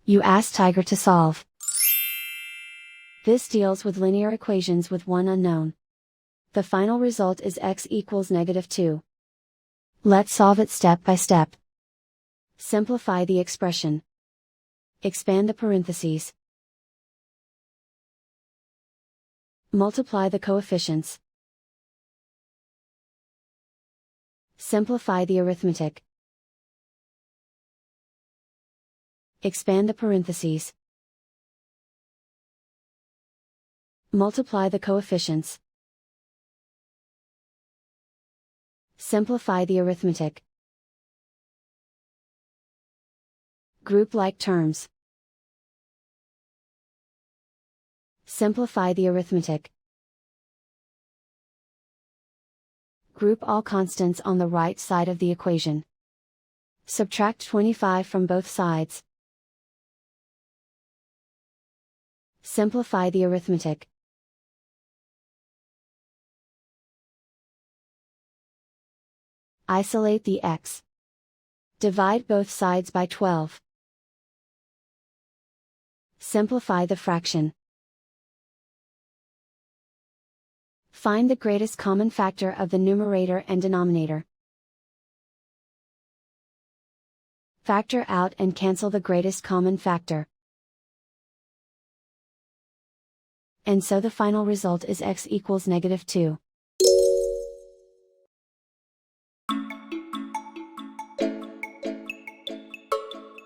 You ask Tiger to solve. This deals with linear equations with one unknown. The final result is x equals -2. Let's solve it step by step. Simplify the expression. Expand the parentheses. Multiply the coefficients. Simplify the arithmetic. Expand the parentheses. Multiply the coefficients. Simplify the arithmetic. Group like terms. Simplify the arithmetic. Group all constants on the right side of the equation. Subtract 25 from both sides. Simplify the arithmetic. Isolate the x. Divide both sides by 12. Simplify the fraction. Find the greatest common factor of the numerator and denominator. Factor out and cancel the greatest common factor. And so the final result is x equals -2.